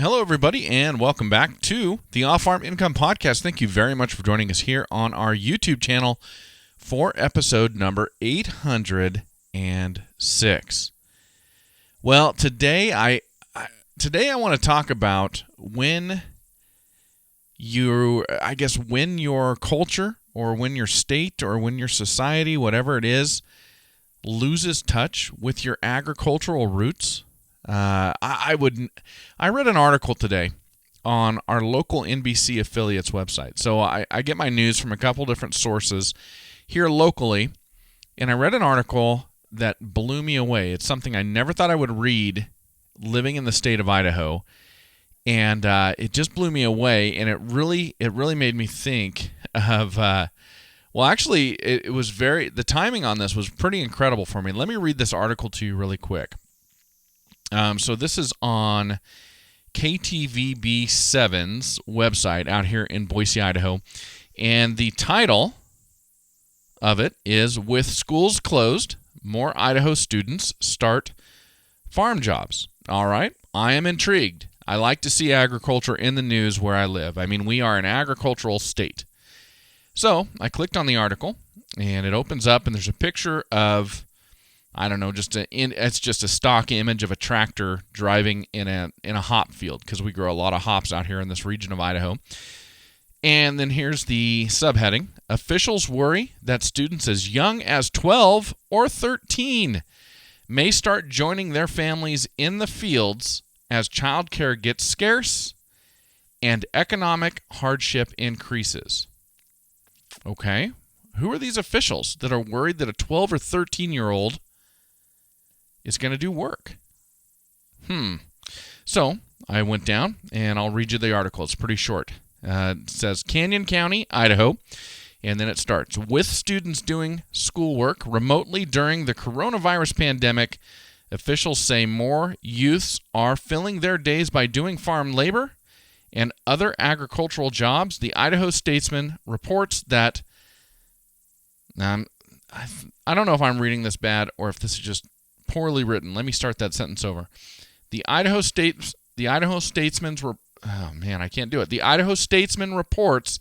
Hello, everybody, and welcome back to the Off-Farm Income Podcast. Thank you very much for joining us here on our YouTube channel for episode number 806. Well, today I want to talk about when your culture or when your state or when your society, whatever it is, loses touch with your agricultural roots. I read an article today on our local NBC affiliates website. So I get my news from a couple different sources here locally, and I read an article that blew me away. It's something I never thought I would read living in the state of Idaho, and it just blew me away, and it really made me think of the timing on this was pretty incredible for me. Let me read this article to you really quick. So this is on KTVB7's website out here in Boise, Idaho. And the title of it is, "With Schools Closed, More Idaho Students Start Farm Jobs." All right, I am intrigued. I like to see agriculture in the news where I live. I mean, we are an agricultural state. So I clicked on the article, and it opens up, and there's a picture of, it's just a stock image of a tractor driving in a hop field, because we grow a lot of hops out here in this region of Idaho. And then here's the subheading: officials worry that students as young as 12 or 13 may start joining their families in the fields as childcare gets scarce and economic hardship increases. Okay, who are these officials that are worried that a 12 or 13-year-old is going to do work? So I went down, and I'll read you the article. It's pretty short. It says, Canyon County, Idaho, and then it starts, with students doing schoolwork remotely during the coronavirus pandemic, officials say more youths are filling their days by doing farm labor and other agricultural jobs. The Idaho Statesman reports that, I don't know if I'm reading this bad or if this is just poorly written. Let me start that sentence over. The Idaho Statesman reports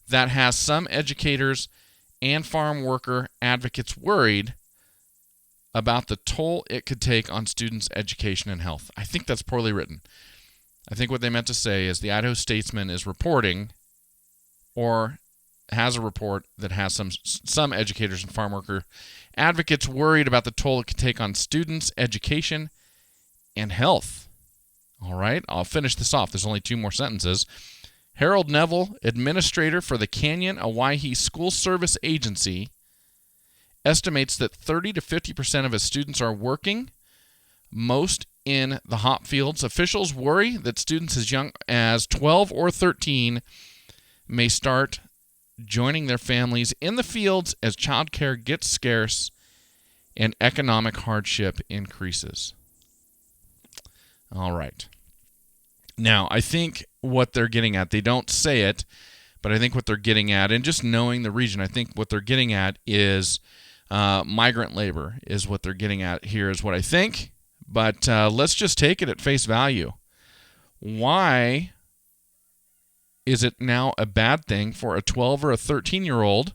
that has some educators and farm worker advocates worried about the toll it could take on students' education and health. I think that's poorly written. I think what they meant to say is the Idaho Statesman is reporting, or has a report that has some educators and farm worker advocates worried about the toll it could take on students' education and health. All right, I'll finish this off. There's only two more sentences. Harold Neville, administrator for the Canyon Owyhee School Service Agency, estimates that 30 to 50% of his students are working, most in the hop fields. Officials worry that students as young as 12 or 13 may start joining their families in the fields as childcare gets scarce and economic hardship increases. All right. Now, I think what they're getting at, they don't say it, but I think what they're getting at, and just knowing the region, I think what they're getting at is migrant labor is what they're getting at here, is what I think. But let's just take it at face value. Why is it now a bad thing for a 12 or a 13-year-old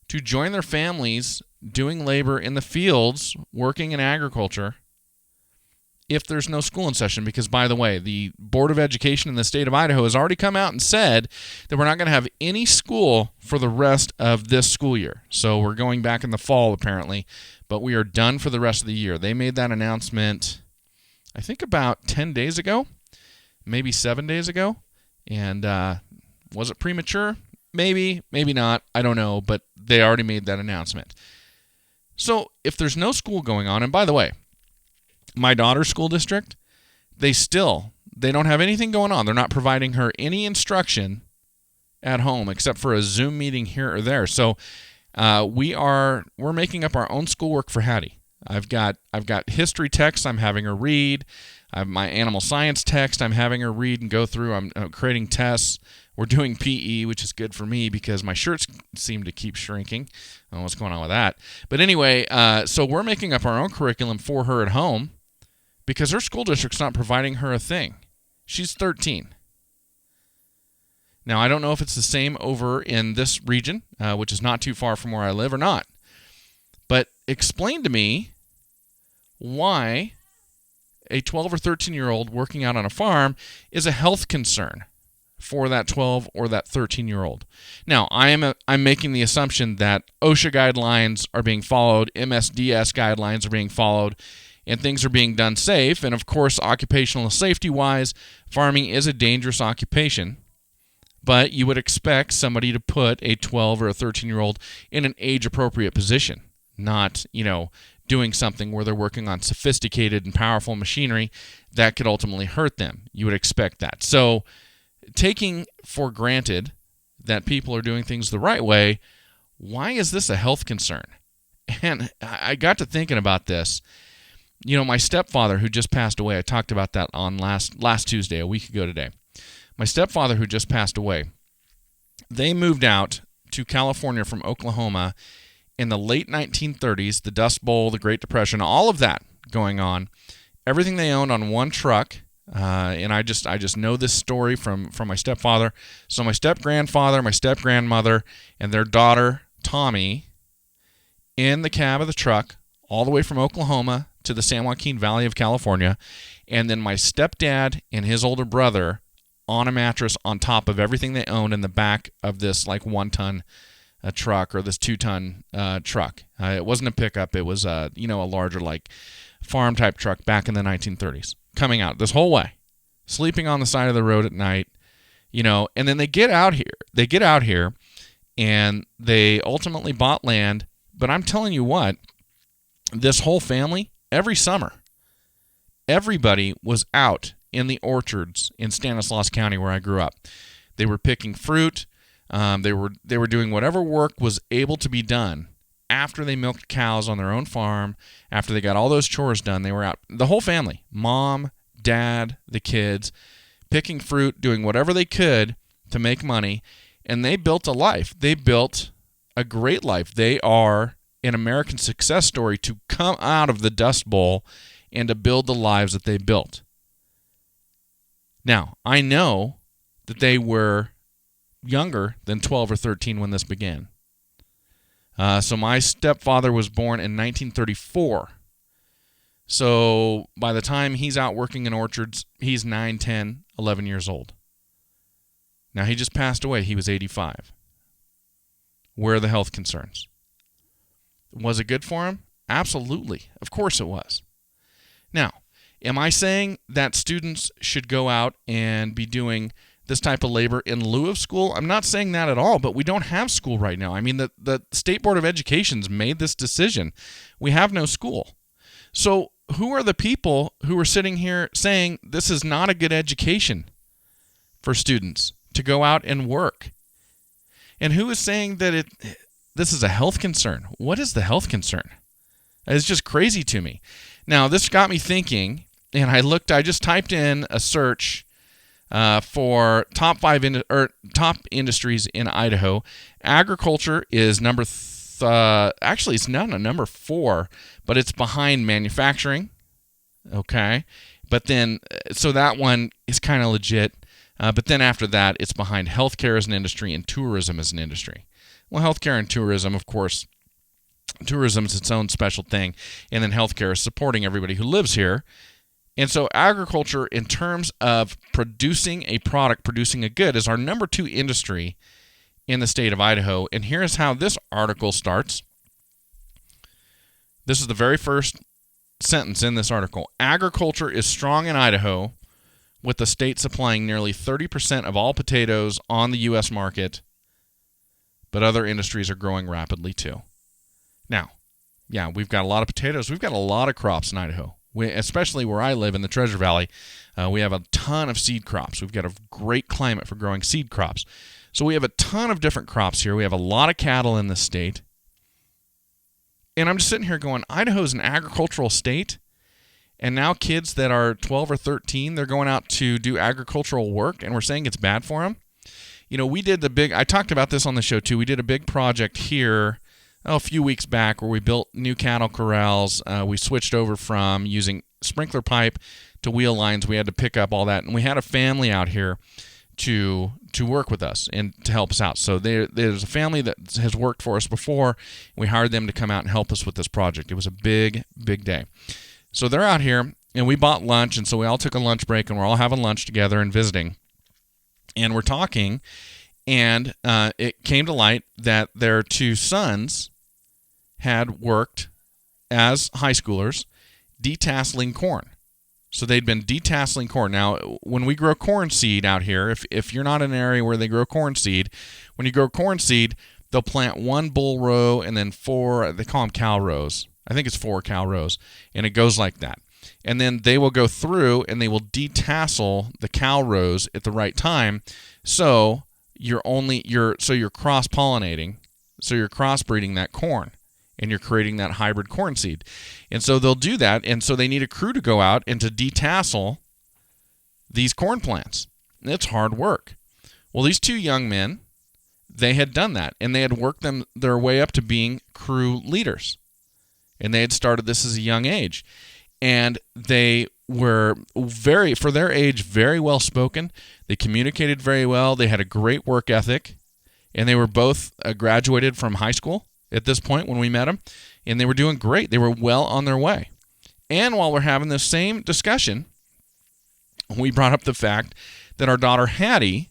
to join their families doing labor in the fields, working in agriculture, if there's no school in session? Because, by the way, the Board of Education in the state of Idaho has already come out and said that we're not going to have any school for the rest of this school year. So we're going back in the fall, apparently, but we are done for the rest of the year. They made that announcement, I think, about 10 days ago, maybe 7 days ago. And was it premature? Maybe, maybe not. I don't know, but they already made that announcement. So if there's no school going on, and by the way, my daughter's school district, they don't have anything going on. They're not providing her any instruction at home except for a Zoom meeting here or there. So we're making up our own schoolwork for Hattie. I've got history texts I'm having her read. I have my animal science text I'm having her read and go through. I'm creating tests. We're doing PE, which is good for me because my shirts seem to keep shrinking. I don't know what's going on with that. But anyway, so we're making up our own curriculum for her at home because her school district's not providing her a thing. She's 13. Now, I don't know if it's the same over in this region, which is not too far from where I live, or not. But explain to me why a 12 or 13-year-old working out on a farm is a health concern for that 12 or that 13-year-old. Now, I'm making the assumption that OSHA guidelines are being followed, MSDS guidelines are being followed, and things are being done safe. And of course, occupational safety-wise, farming is a dangerous occupation. But you would expect somebody to put a 12 or a 13-year-old in an age-appropriate position, not, doing something where they're working on sophisticated and powerful machinery that could ultimately hurt them. You would expect that. So taking for granted that people are doing things the right way, why is this a health concern? And I got to thinking about this. My stepfather who just passed away, I talked about that on last Tuesday, a week ago today. My stepfather who just passed away, they moved out to California from Oklahoma in the late 1930s, the Dust Bowl, the Great Depression, all of that going on. Everything they owned on one truck, and I just know this story from my stepfather. So my step-grandfather, my step-grandmother, and their daughter, Tommy, in the cab of the truck, all the way from Oklahoma to the San Joaquin Valley of California, and then my stepdad and his older brother on a mattress on top of everything they owned in the back of this 1-ton truck, or this 2-ton truck. It wasn't a pickup. It was a larger farm type truck back in the 1930s. Coming out this whole way, sleeping on the side of the road at night, and then they get out here and they ultimately bought land. But I'm telling you what, this whole family, every summer, everybody was out in the orchards in Stanislaus County where I grew up. They were picking fruit. They were doing whatever work was able to be done after they milked cows on their own farm. After they got all those chores done, they were out. The whole family, mom, dad, the kids, picking fruit, doing whatever they could to make money, and they built a life. They built a great life. They are an American success story to come out of the Dust Bowl and to build the lives that they built. Now, I know that they were younger than 12 or 13 when this began. So my stepfather was born in 1934. So by the time he's out working in orchards, he's 9, 10, 11 years old. Now, he just passed away. He was 85. Where are the health concerns? Was it good for him? Absolutely. Of course it was. Now, am I saying that students should go out and be doing this type of labor in lieu of school? I'm not saying that at all, but we don't have school right now. I mean, the State Board of Education's made this decision. We have no school. So who are the people who are sitting here saying this is not a good education for students to go out and work? And who is saying that this is a health concern? What is the health concern? It's just crazy to me. Now, this got me thinking, and I just typed in a search for top industries in Idaho. Agriculture is actually it's not a number 4, but it's behind manufacturing. Okay, but then so that one is kind of legit. But then after that, it's behind healthcare as an industry and tourism as an industry. Well, healthcare and tourism, of course, tourism is its own special thing, and then healthcare is supporting everybody who lives here. And so agriculture, in terms of producing a product, producing a good, is our number 2 industry in the state of Idaho. And here's how this article starts. This is the very first sentence in this article. Agriculture is strong in Idaho, with the state supplying nearly 30% of all potatoes on the U.S. market, but other industries are growing rapidly too. Now, yeah, we've got a lot of potatoes. We've got a lot of crops in Idaho. Especially where I live in the Treasure Valley, we have a ton of seed crops. We've got a great climate for growing seed crops. So we have a ton of different crops here. We have a lot of cattle in the state. And I'm just sitting here going, Idaho's an agricultural state, and now kids that are 12 or 13, they're going out to do agricultural work, and we're saying it's bad for them. We did I talked about this on the show too. We did a big project here a few weeks back where we built new cattle corrals. We switched over from using sprinkler pipe to wheel lines. We had to pick up all that, and we had a family out here to work with us and to help us out. So there's a family that has worked for us before. We hired them to come out and help us with this project. It was a big, big day. So they're out here, and we bought lunch, and so we all took a lunch break, and we're all having lunch together and visiting. And we're talking, and it came to light that their two sons had worked as high schoolers detasseling corn. So they'd been detasseling corn. Now, when we grow corn seed out here, if you're not in an area where they grow corn seed, when you grow corn seed, they'll plant one bull row and then 4, they call them cow rows. I think it's 4 cow rows, and it goes like that. And then they will go through and they will detassel the cow rows at the right time. So you're cross-pollinating, so you're crossbreeding that corn, and you're creating that hybrid corn seed. And so they'll do that, and so they need a crew to go out and to detassel these corn plants. And it's hard work. Well, these two young men, they had done that, and they had worked their way up to being crew leaders. And they had started this as a young age. And they were for their age, very well spoken. They communicated very well. They had a great work ethic, and they were both graduated from high school at this point when we met them, and they were doing great. They were well on their way. And while we're having this same discussion, we brought up the fact that our daughter Hattie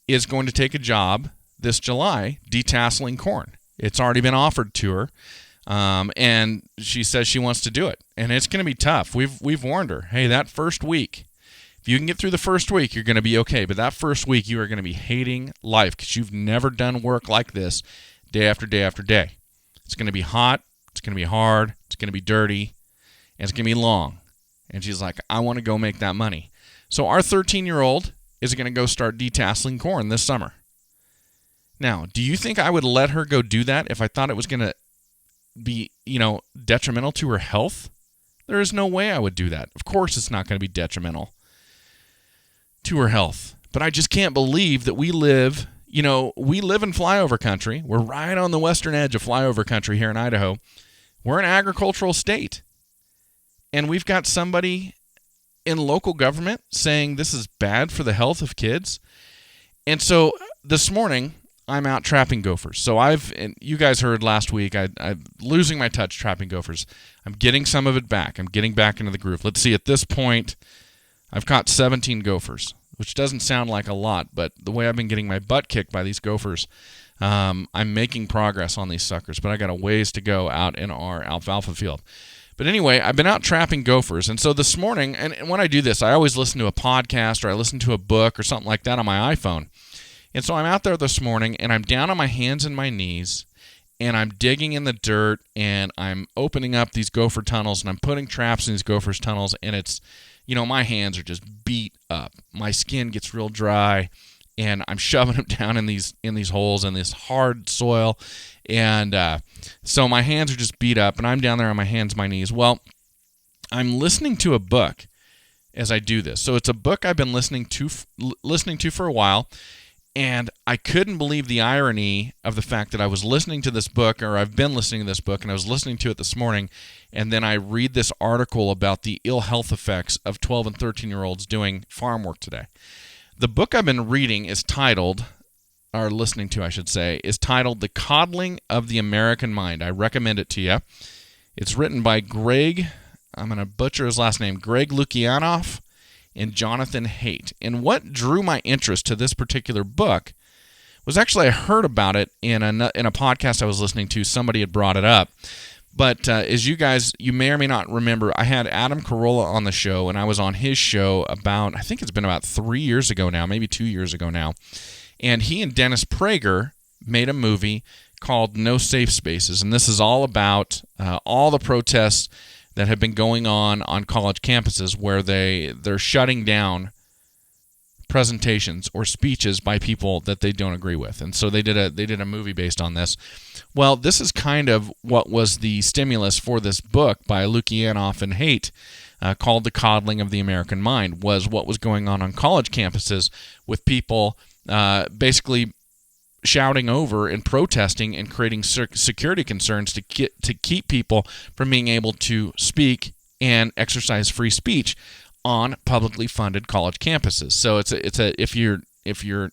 is going to take a job this July detasseling corn. It's already been offered to her, and she says she wants to do it. And it's going to be tough. We've warned her, hey, that first week, if you can get through the first week, you're going to be okay. But that first week, you are going to be hating life because you've never done work like this day after day after day. It's going to be hot, it's going to be hard, it's going to be dirty, and it's going to be long. And she's like, I want to go make that money. So our 13-year-old is going to go start detasseling corn this summer. Now, do you think I would let her go do that if I thought it was going to be, detrimental to her health? There is no way I would do that. Of course it's not going to be detrimental to her health. But I just can't believe that we live in flyover country. We're right on the western edge of flyover country here in Idaho. We're an agricultural state. And we've got somebody in local government saying this is bad for the health of kids. And so this morning, I'm out trapping gophers. So and you guys heard last week, I'm losing my touch trapping gophers. I'm getting some of it back. I'm getting back into the groove. Let's see, at this point, I've caught 17 gophers, which doesn't sound like a lot, but the way I've been getting my butt kicked by these gophers, I'm making progress on these suckers, but I got a ways to go out in our alfalfa field. But anyway, I've been out trapping gophers, and so this morning, and when I do this, I always listen to a podcast or I listen to a book or something like that on my iPhone. And so I'm out there this morning, and I'm down on my hands and my knees, and I'm digging in the dirt, and I'm opening up these gopher tunnels, and I'm putting traps in these gophers tunnels, and it's, my hands are just beat up. My skin gets real dry, and I'm shoving them down in these holes in this hard soil, and so my hands are just beat up, and I'm down there on my hands, my knees. Well, I'm listening to a book as I do this. So it's a book I've been listening to for a while. And I couldn't believe the irony of the fact that I was listening to this book, or I've been listening to this book, and I was listening to it this morning, and then I read this article about the ill health effects of 12 and 13-year-olds doing farm work today. The book I've been reading is titled, or listening to, I should say, is titled The Coddling of the American Mind. I recommend it to you. It's written by Greg, I'm going to butcher his last name, Greg Lukianoff, and Jonathan Haidt. And what drew my interest to this particular book was actually I heard about it in a podcast I was listening to. Somebody had brought it up. But as you may or may not remember, I had Adam Carolla on the show, and I was on his show I think it's been about 3 years ago now, maybe 2 years ago now. And he and Dennis Prager made a movie called No Safe Spaces. And this is all about all the protests that have been going on college campuses where they're shutting down presentations or speeches by people that they don't agree with. And so they did a movie based on this. Well, this is kind of what was the stimulus for this book by Lukianoff and Haidt, called The Coddling of the American Mind, was what was going on college campuses with people basically shouting over and protesting and creating security concerns to keep people from being able to speak and exercise free speech on publicly funded college campuses. So if you're an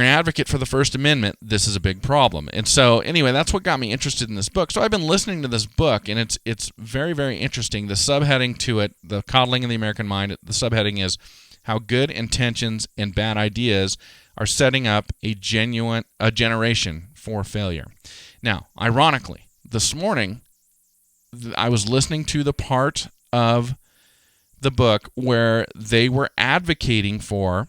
advocate for the First Amendment, this is a big problem. And so anyway, that's what got me interested in this book. So I've been listening to this book, and it's very, very interesting. The subheading to it, The Coddling of the American Mind, the subheading is how good intentions and bad ideas are setting up a generation for failure. Now, ironically, this morning I was listening to the part of the book where they were advocating for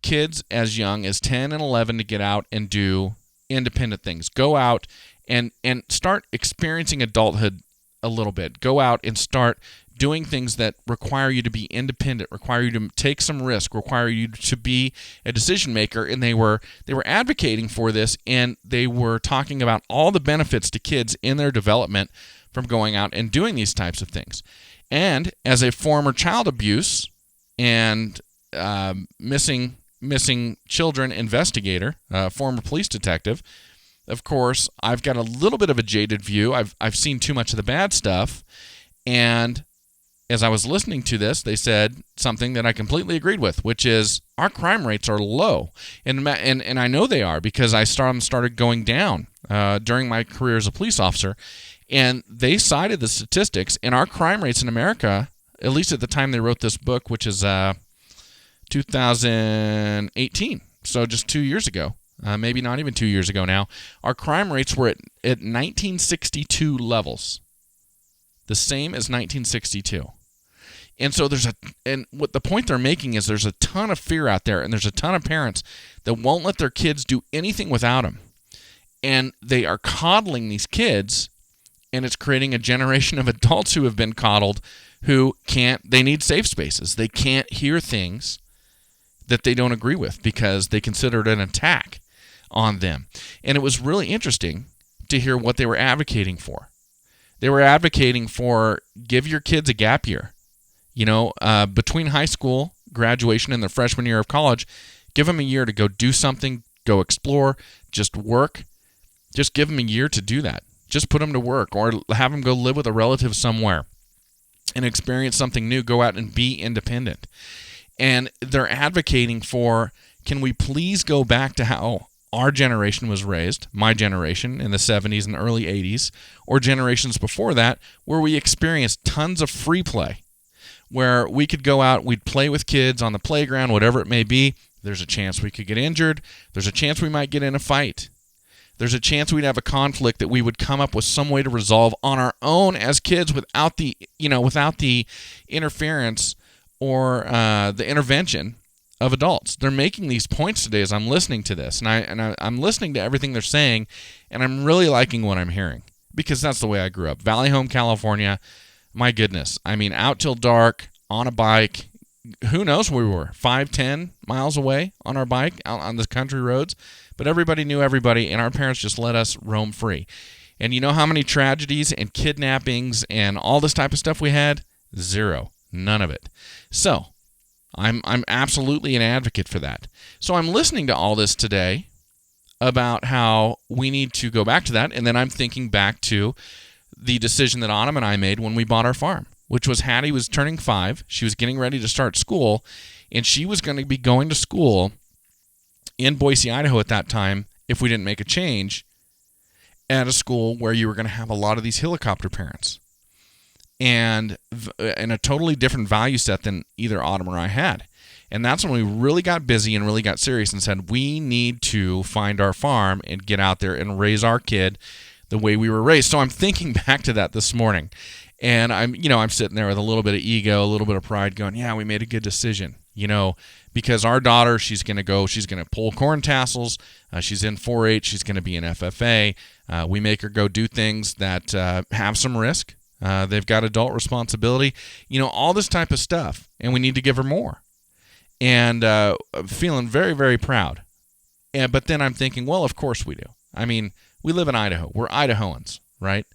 kids as young as 10 and 11 to get out and do independent things. Go out and start experiencing adulthood a little bit. Go out and start doing things that require you to be independent, require you to take some risk, require you to be a decision maker. And they were advocating for this, and they were talking about all the benefits to kids in their development from going out and doing these types of things. And as a former child abuse and missing children investigator, former police detective, of course, I've got a little bit of a jaded view. I've seen too much of the bad stuff. And as I was listening to this, they said something that I completely agreed with, which is our crime rates are low. And I know they are because I started going down during my career as a police officer. And they cited the statistics, and our crime rates in America, at least at the time they wrote this book, which is 2018, so just 2 years ago, maybe not even 2 years ago now, our crime rates were at 1962 levels, the same as 1962. And so what the point they're making is there's a ton of fear out there, and there's a ton of parents that won't let their kids do anything without them. And they are coddling these kids, and it's creating a generation of adults who have been coddled who they need safe spaces. They can't hear things that they don't agree with because they consider it an attack on them. And it was really interesting to hear what they were advocating for. They were advocating for give your kids a gap year. Between high school graduation and their freshman year of college, give them a year to go do something, go explore, just work. Just give them a year to do that. Just put them to work, or have them go live with a relative somewhere and experience something new. Go out and be independent. And they're advocating for, can we please go back to how our generation was raised, my generation in the 70s and early 80s, or generations before that, where we experienced tons of free play, where we could go out, we'd play with kids on the playground, whatever it may be. There's a chance we could get injured. There's a chance we might get in a fight. There's a chance we'd have a conflict that we would come up with some way to resolve on our own as kids without the interference or the intervention of adults. They're making these points today as I'm listening to this, and I'm listening to everything they're saying, and I'm really liking what I'm hearing because that's the way I grew up. Valley Home, California, my goodness. I mean, out till dark, on a bike. Who knows where we were? 5-10 miles away on our bike out on the country roads. But everybody knew everybody, and our parents just let us roam free. And you know how many tragedies and kidnappings and all this type of stuff we had? Zero. None of it. So I'm absolutely an advocate for that. So I'm listening to all this today about how we need to go back to that, and then I'm thinking back to the decision that Autumn and I made when we bought our farm, which was Hattie was turning 5. She was getting ready to start school, and she was going to be going to school in Boise, Idaho at that time, if we didn't make a change, at a school where you were going to have a lot of these helicopter parents. And in a totally different value set than either Autumn or I had. And that's when we really got busy and really got serious and said, we need to find our farm and get out there and raise our kid the way we were raised. So I'm thinking back to that this morning. And I'm sitting there with a little bit of ego, a little bit of pride going, yeah, we made a good decision, because our daughter, she's going to pull corn tassels. She's in 4-H. She's going to be in FFA. We make her go do things that have some risk. They've got adult responsibility, all this type of stuff. And we need to give her more. And feeling very, very proud. But then I'm thinking, well, of course we do. I mean, we live in Idaho. We're Idahoans, right?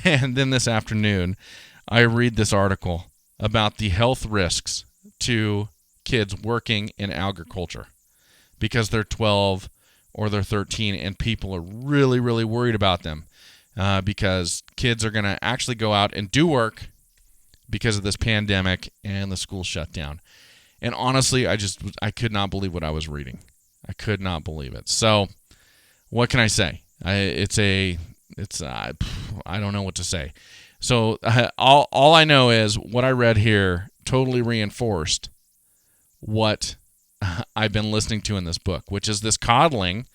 And then this afternoon, I read this article about the health risks to kids working in agriculture because they're 12 or they're 13 and people are really, really worried about them because kids are going to actually go out and do work because of this pandemic and the school shut down. And honestly, I could not believe what I was reading. I could not believe it. So what can I say? I don't know what to say. So all I know is what I read here totally reinforced what I've been listening to in this book, which is this coddling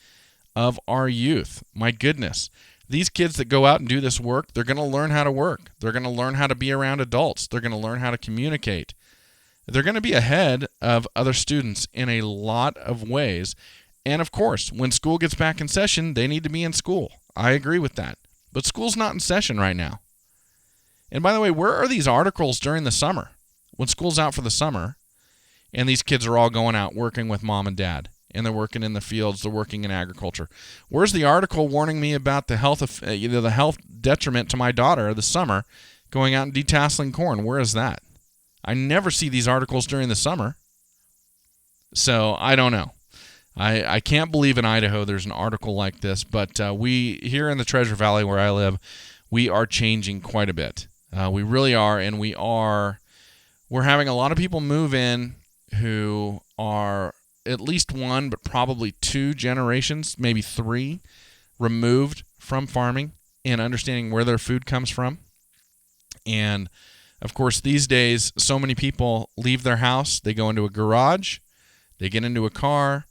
of our youth. My goodness. These kids that go out and do this work, they're going to learn how to work. They're going to learn how to be around adults. They're going to learn how to communicate. They're going to be ahead of other students in a lot of ways. And of course, when school gets back in session, they need to be in school. I agree with that. But school's not in session right now. And by the way, where are these articles during the summer? When school's out for the summer, and these kids are all going out working with mom and dad, and they're working in the fields, they're working in agriculture. Where's the article warning me about the health detriment to my daughter this summer going out and detasseling corn? Where is that? I never see these articles during the summer. So I don't know. I can't believe in Idaho there's an article like this, but we here in the Treasure Valley where I live, we are changing quite a bit. We really are, and we're having a lot of people move in who are at least one, but probably two generations, maybe three, removed from farming and understanding where their food comes from. And of course, these days, so many people leave their house, they go into a garage, they get into a car,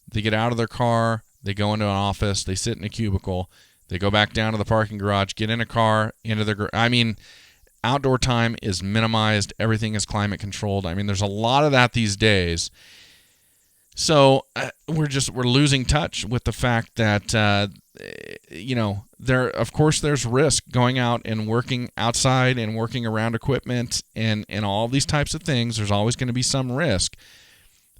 they get out of their car, they go into an office, they sit in a cubicle, they go back down to the parking garage, get in a car, into their outdoor time is minimized. Everything is climate controlled. There's a lot of that these days. So we're losing touch with the fact that there's risk going out and working outside and working around equipment and all these types of things. There's always going to be some risk.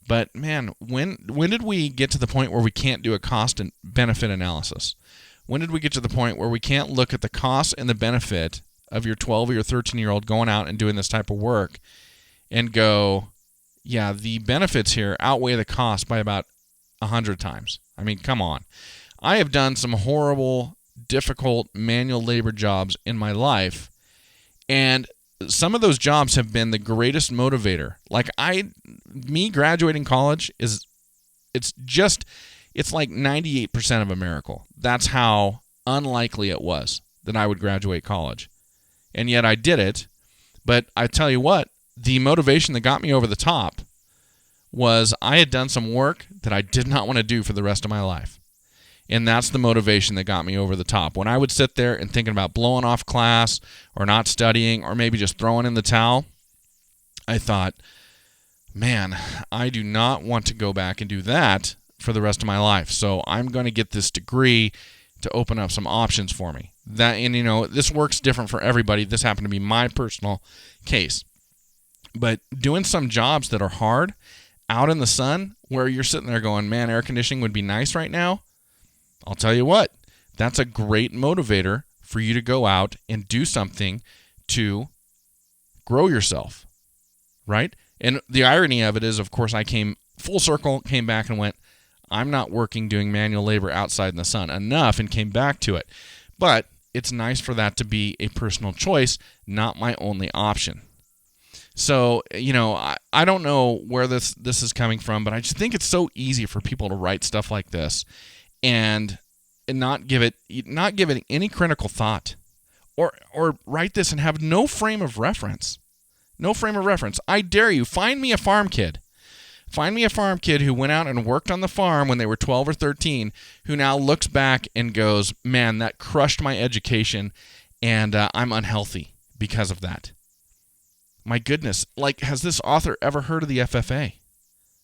But man, when did we get to the point where we can't do a cost and benefit analysis? When did we get to the point where we can't look at the cost and the benefit of your 12 or your 13-year-old going out and doing this type of work and go, yeah, the benefits here outweigh the cost by about 100 times. Come on. I have done some horrible, difficult manual labor jobs in my life, and some of those jobs have been the greatest motivator. Me graduating college it's like 98% of a miracle. That's how unlikely it was that I would graduate college. And yet I did it. But I tell you what, the motivation that got me over the top was I had done some work that I did not want to do for the rest of my life. And that's the motivation that got me over the top. When I would sit there and thinking about blowing off class or not studying or maybe just throwing in the towel, I thought, man, I do not want to go back and do that for the rest of my life. So I'm going to get this degree to open up some options for me. This works different for everybody. This happened to be my personal case. But doing some jobs that are hard out in the sun where you're sitting there going, man, air conditioning would be nice right now. I'll tell you what, that's a great motivator for you to go out and do something to grow yourself, right? And the irony of it is, of course, I came full circle, came back and went, I'm not working doing manual labor outside in the sun enough, and came back to it. But it's nice for that to be a personal choice, not my only option. So, I don't know where this is coming from, but I just think it's so easy for people to write stuff like this and not give it any critical thought, or write this and have no frame of reference. No frame of reference. I dare you, find me a farm kid. Find me a farm kid who went out and worked on the farm when they were 12 or 13, who now looks back and goes, man, that crushed my education, and I'm unhealthy because of that. My goodness, has this author ever heard of the FFA?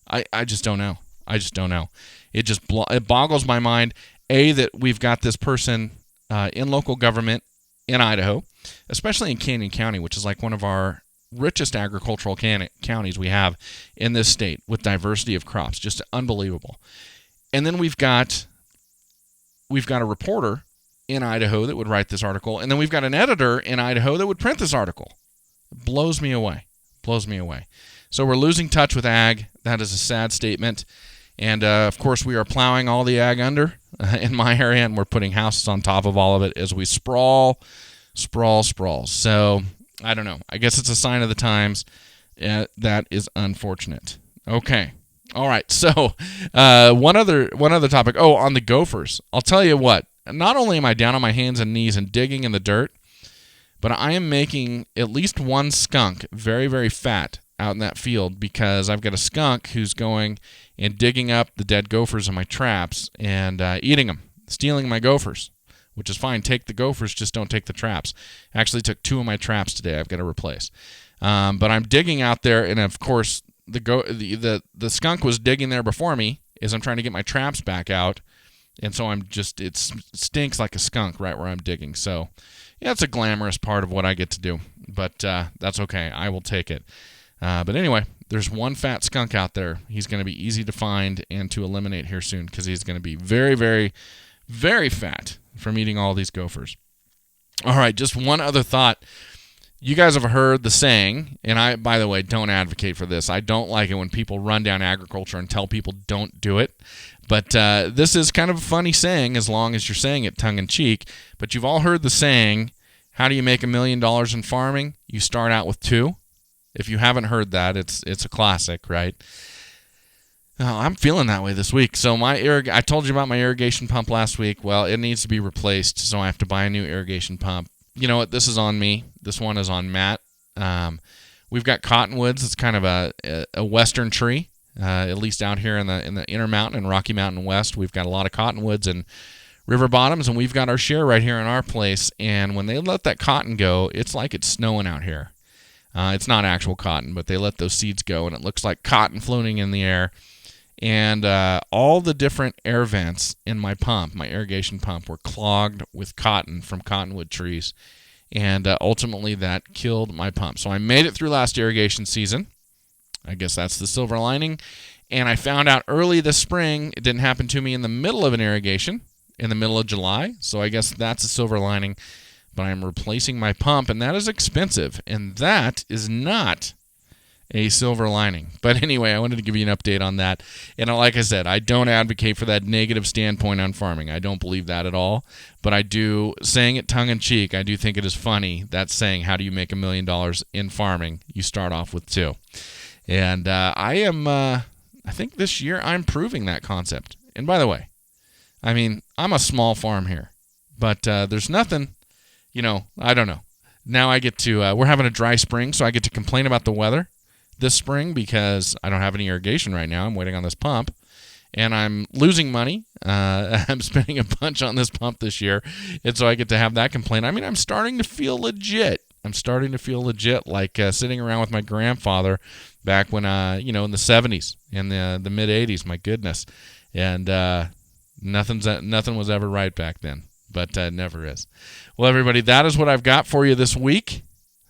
I just don't know. It boggles my mind, that we've got this person in local government in Idaho, especially in Canyon County, which is like one of our richest agricultural counties we have in this state with diversity of crops, just unbelievable. And then we've got a reporter in Idaho that would write this article, and then we've got an editor in Idaho that would print this article. It blows me away. So we're losing touch with ag. That is a sad statement. And, of course, we are plowing all the ag under in my area, and we're putting houses on top of all of it as we sprawl. So, I don't know. I guess it's a sign of the times. That is unfortunate. Okay. All right. So, one other topic. Oh, on the gophers. I'll tell you what. Not only am I down on my hands and knees and digging in the dirt, but I am making at least one skunk very, very fat out in that field, because I've got a skunk who's going and digging up the dead gophers in my traps and eating them, stealing my gophers, which is fine. Take the gophers, just don't take the traps. Actually took 2 of my traps today I've got to replace. But I'm digging out there, and of course the skunk was digging there before me as I'm trying to get my traps back out, and so it stinks like a skunk right where I'm digging. So yeah, it's a glamorous part of what I get to do, but that's okay. I will take it. But anyway, there's one fat skunk out there. He's going to be easy to find and to eliminate here soon, because he's going to be very, very, very fat from eating all these gophers. All right, just one other thought. You guys have heard the saying, and I, by the way, don't advocate for this. I don't like it when people run down agriculture and tell people don't do it. But this is kind of a funny saying, as long as you're saying it tongue-in-cheek. But you've all heard the saying, how do you make $1 million in farming? You start out with 2. If you haven't heard that, it's a classic, right? I'm feeling that way this week. So I told you about my irrigation pump last week. Well, it needs to be replaced, so I have to buy a new irrigation pump. You know what? This is on me. This one is on Matt. We've got cottonwoods. It's kind of a western tree, at least out here in the Intermountain and Rocky Mountain West. We've got a lot of cottonwoods and river bottoms, and we've got our share right here in our place. And when they let that cotton go, it's like it's snowing out here. It's not actual cotton, but they let those seeds go, and it looks like cotton floating in the air. And all the different air vents in my pump, my irrigation pump, were clogged with cotton from cottonwood trees. And ultimately, that killed my pump. So I made it through last irrigation season. I guess that's the silver lining. And I found out early this spring, it didn't happen to me in the middle of an irrigation, in the middle of July. So I guess that's a silver lining. But I'm replacing my pump, and that is expensive. And that is not a silver lining. But anyway, I wanted to give you an update on that. And like I said, I don't advocate for that negative standpoint on farming. I don't believe that at all. But I do, saying it tongue-in-cheek, I do think it is funny, that saying, how do you make $1 million in farming? You start off with 2. And I think this year I'm proving that concept. And by the way, I mean, I'm a small farm here. But there's nothing, I don't know. Now I get to, we're having a dry spring, so I get to complain about the weather this spring because I don't have any irrigation right now. I'm waiting on this pump, and I'm losing money. I'm spending a bunch on this pump this year, and so I get to have that complaint. I mean, I'm starting to feel legit. Like sitting around with my grandfather back when, in the 70s and the mid-80s. My goodness. And nothing was ever right back then, but never is. Well, everybody, that is what I've got for you this week.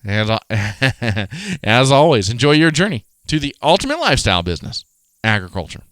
And as always, enjoy your journey to the ultimate lifestyle business, agriculture.